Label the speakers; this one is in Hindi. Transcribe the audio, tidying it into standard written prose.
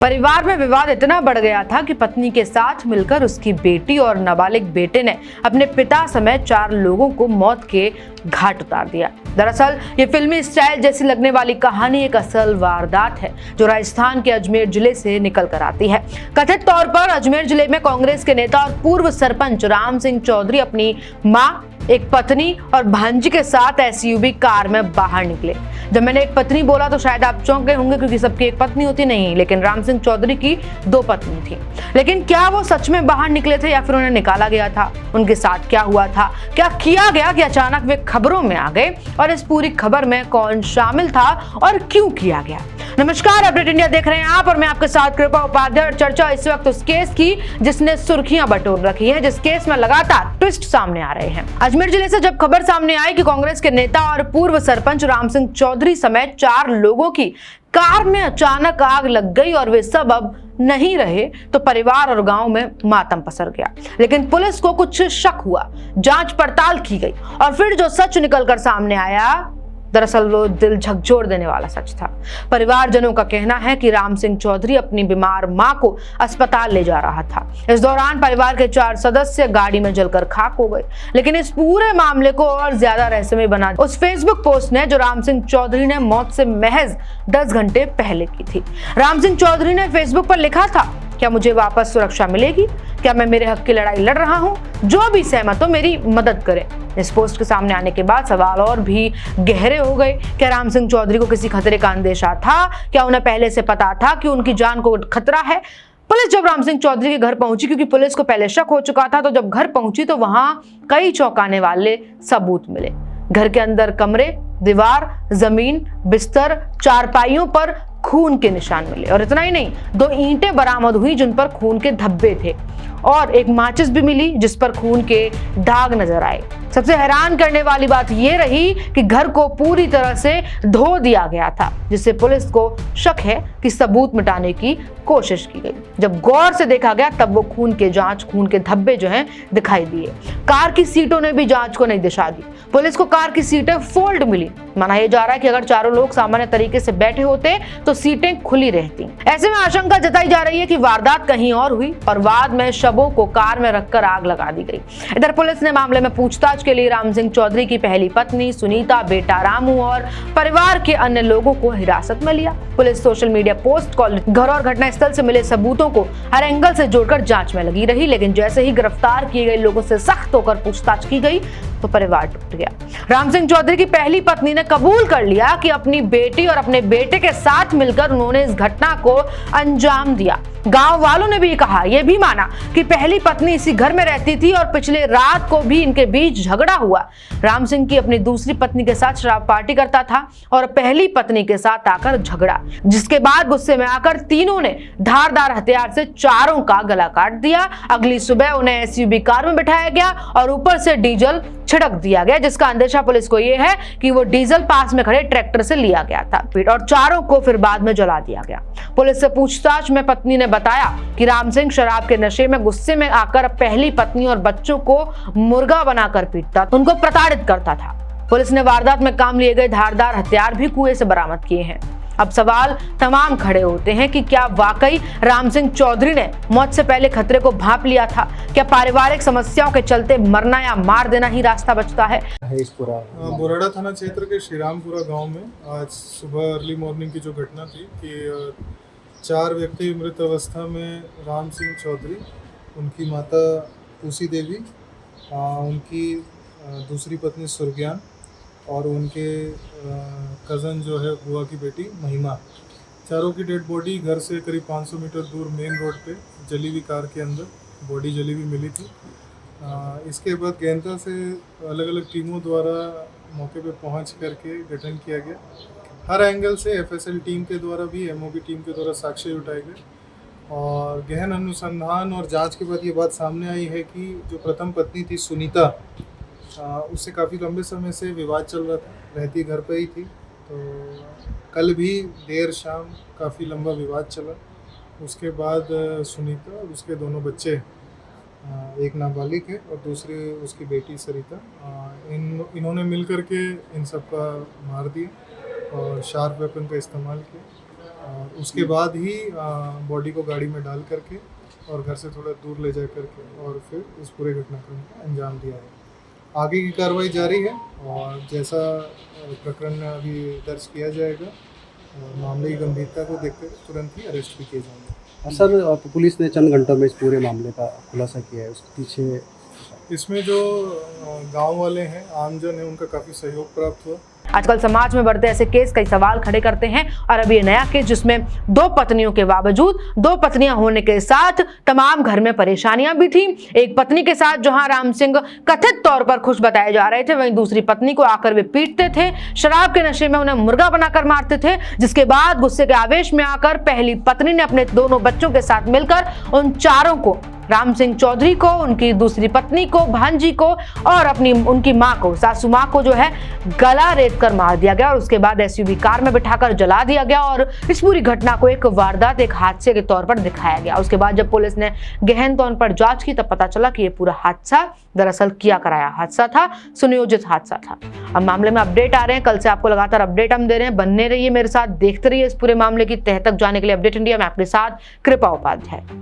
Speaker 1: परिवार में विवाद इतना बढ़ गया था कि पत्नी के साथ मिलकर उसकी बेटी और नाबालिग बेटे ने अपने पिता समेत 4 लोगों को मौत के घाट उतार दिया। दरअसल ये फिल्मी स्टाइल जैसी लगने वाली कहानी एक असल वारदात है जो राजस्थान के अजमेर जिले से निकल कर आती है। कथित तौर पर अजमेर जिले में कांग्रेस के नेता और पूर्व सरपंच राम सिंह चौधरी अपनी मां, एक पत्नी और भांजी के साथ एसयूवी कार में बाहर निकले। जब मैंने एक पत्नी बोला तो शायद आप चौंक गए होंगे क्योंकि सबकी एक पत्नी होती नहीं, लेकिन राम सिंह चौधरी की 2 पत्नी थी। लेकिन क्या वो सच में बाहर निकले थे या फिर उन्हें निकाला गया था? उनके साथ क्या हुआ था? क्या किया गया कि अचानक वे खबरों में आ गए? और इस पूरी खबर में कौन शामिल था और क्यों किया गया? नमस्कार, अपडेट इंडिया देख रहे हैं आप और मैं आपके साथ कृपा उपाध्याय। और चर्चा इस वक्त उस केस की जिसने सुर्खियां बटोर रखी है, जिस केस में लगातार ट्विस्ट सामने आ रहे हैं। अजमेर जिले से जब खबर सामने आई कि कांग्रेस के नेता और पूर्व सरपंच राम सिंह चौधरी समेत 4 लोगों की कार में अचानक आग लग गई और वे सब अब नहीं रहे, तो परिवार और गांव में मातम पसर गया। लेकिन पुलिस को कुछ शक हुआ, जांच पड़ताल की गई और फिर जो सच निकलकर सामने आया, दरअसल वो दिल झकझोर देने वाला सच था। परिवारजनों का कहना है कि राम सिंह चौधरी अपनी बीमार मां को अस्पताल ले जा रहा था। इस दौरान परिवार के 4 सदस्य गाड़ी में जलकर खाक हो गए। लेकिन इस पूरे मामले को और ज्यादा रहस्यमय बना उस फेसबुक पोस्ट ने जो राम सिंह चौधरी ने मौत से महज 10 घंटे पहले की थी। राम सिंह चौधरी ने फेसबुक पर लिखा था, क्या मुझे वापस सुरक्षा मिलेगी? क्या मैं मेरे हक की लड़ाई लड़ रहा हूं? जो भी सहमत हो मेरी मदद करे। इस पोस्ट के सामने आने के बाद सवाल और भी गहरे हो गए। क्या राम सिंह चौधरी को किसी खतरे का अंदेशा था? क्या उन्हें पहले से पता था कि उनकी जान को खतरा है? पुलिस जब राम सिंह चौधरी के घर पहुंची, क्योंकि पुलिस को पहले शक हो चुका था, तो जब घर पहुंची तो वहां कई चौंकाने वाले सबूत मिले। घर के अंदर कमरे, दीवार, जमीन, बिस्तर, चारपाइयों पर खून के निशान मिले। और इतना ही नहीं, 2 ईंटें बरामद हुई जिन पर खून के धब्बे थे और एक माचिस भी मिली जिस पर खून के दाग नजर आए। सबसे हैरान करने वाली बात यह रही कि घर को पूरी तरह से धो दिया गया था, जिससे पुलिस को शक है कि सबूत मिटाने की कोशिश की गई। जब गौर से देखा गया तब वो खून के धब्बे जो हैं दिखाई दिए। कार की सीटों ने भी जांच को नई दिशा दी। पुलिस को कार की सीटें फोल्ड मिली। माना यह जा रहा है कि अगर चारों लोग सामान्य तरीके से बैठे होते तो सीटें खुली रहती। ऐसे में आशंका जताई जा रही है कि वारदात कहीं और हुई और बाद में शवों को कार में रखकर आग लगा दी गई। इधर पुलिस ने मामले में पूछताछ के लिए राम सिंह चौधरी की पहली पत्नी सुनीता, बेटा रामू और परिवार के अन्य लोगों को हिरासत में लिया। Police social media post, call, घर और घटनास्थल से मिले सबूतों को हर एंगल से जोड़कर जांच में लगी रही। लेकिन जैसे ही गिरफ्तार किए गए लोगों से सख्त होकर पूछताछ की गई तो परिवार टूट गया। राम सिंह चौधरी की पहली पत्नी ने कबूल कर लिया कि अपनी बेटी और अपने बेटे के साथ मिलकर उन्होंने इस घटना को अंजाम दिया। गांव वालों ने भी कहा, यह भी माना कि पहली पत्नी इसी घर में रहती थी और पिछले रात को भी इनके बीच झगड़ा हुआ। राम सिंह की अपनी दूसरी पत्नी के साथ शराब पार्टी करता था और पहली पत्नी के साथ आकर झगड़ा, जिसके बाद गुस्से में आकर तीनों ने धारदार हथियार से चारों का गला काट दिया। अगली सुबह उन्हें एसयूवी कार में बिठाया गया और ऊपर से डीजल छिड़क दिया गया, जिसका अंदेशा पुलिस को यह है कि वो डीजल पास में खड़े ट्रैक्टर से लिया गया था और चारों को फिर बाद में जला दिया गया। पुलिस से पूछताछ में पत्नी ने बताया कि राम सिंह शराब के नशे में गुस्से में आकर पहली पत्नी और बच्चों को मुर्गा बनाकर पीटता, उनको प्रताड़ित करता था। पुलिस ने वारदात में काम लिए गए धारदार हथियार भी कुएं से बरामद किए हैं। अब सवाल तमाम खड़े होते हैं कि क्या वाकई राम सिंह चौधरी ने मौत से पहले खतरे को भांप लिया था? क्या पारिवारिक समस्याओं के चलते मरना या मार देना ही रास्ता बचता है?
Speaker 2: बोराड़ा थाना क्षेत्र के श्रीरामपुरा गांव में आज सुबह अर्ली मॉर्निंग की जो घटना थी कि 4 व्यक्ति मृत अवस्था में राम सिंह चौधरी, उनकी माता उसी देवी, उनकी दूसरी पत्नी सुरज्ञान और उनके कज़न जो है बुआ की बेटी महिमा, चारों की डेड बॉडी घर से करीब 500 मीटर दूर मेन रोड पे जली हुई कार के अंदर बॉडी जली हुई मिली थी। इसके बाद गहनता से अलग अलग टीमों द्वारा मौके पे पहुंच करके गठन किया गया। हर एंगल से एफएसएल टीम के द्वारा भी, एमओबी टीम के द्वारा साक्ष्य जुटाए गए और गहन अनुसंधान और जांच के बाद ये बात सामने आई है कि जो प्रथम पत्नी थी सुनीता, उससे काफ़ी लंबे समय से विवाद चल रहा था, रहती घर पे ही थी। तो कल भी देर शाम काफ़ी लंबा विवाद चला। उसके बाद सुनीता और उसके दोनों बच्चे, एक नाबालिग है और दूसरी उसकी बेटी सरिता, इन्होंने मिल कर के इन सब का मार दिया और शार्प वेपन का इस्तेमाल किया और उसके बाद ही बॉडी को गाड़ी में डाल करके और घर से थोड़ा दूर ले जा करके और फिर इस पूरे घटनाक्रम को अंजाम दिया है। आगे की कार्रवाई जारी है और जैसा प्रकरण अभी दर्ज किया जाएगा और मामले की गंभीरता को देखते हुए तुरंत ही अरेस्ट भी किए जाएंगे।
Speaker 3: सर पुलिस ने चंद घंटों में इस पूरे मामले का खुलासा किया है, उसके पीछे
Speaker 2: इसमें जो गांव वाले हैं, आमजन है, उनका काफ़ी सहयोग प्राप्त हुआ।
Speaker 1: आजकल समाज में बढ़ते ऐसे केस कई सवाल खड़े करते हैं और अभी ये नया केस जिसमें 2 पत्नियों के बावजूद 2 पत्नियां होने के साथ तमाम घर में परेशानियां भी थी। एक पत्नी के साथ जहां राम सिंह कथित तौर पर खुश बताए जा रहे थे, वहीं दूसरी पत्नी को आकर वे पीटते थे, शराब के नशे में उन्हें मुर्गा बनाकर मारते थे, जिसके बाद गुस्से के आवेश में आकर पहली पत्नी ने अपने दोनों बच्चों के साथ मिलकर उन चारों को, राम सिंह चौधरी को, उनकी दूसरी पत्नी को, भांजी को और उनकी मां को, सासू मां को जो है गला रेत कर मार दिया गया और उसके बाद एसयूवी कार में बिठाकर जला दिया गया और इस पूरी घटना को एक वारदात, एक हादसे के तौर पर दिखाया गया। उसके बाद जब पुलिस ने गहन तौर पर जांच की तब पता चला कि यह पूरा हादसा दरअसल किया कराया हादसा था, सुनियोजित हादसा था। अब मामले में अपडेट आ रहे हैं, कल से आपको लगातार अपडेट हम दे रहे हैं। बने रहिए मेरे साथ, देखते रहिए इस पूरे मामले की तह तक जाने के लिए अपडेट इंडिया में आपके साथ कृपा उपाध्याय।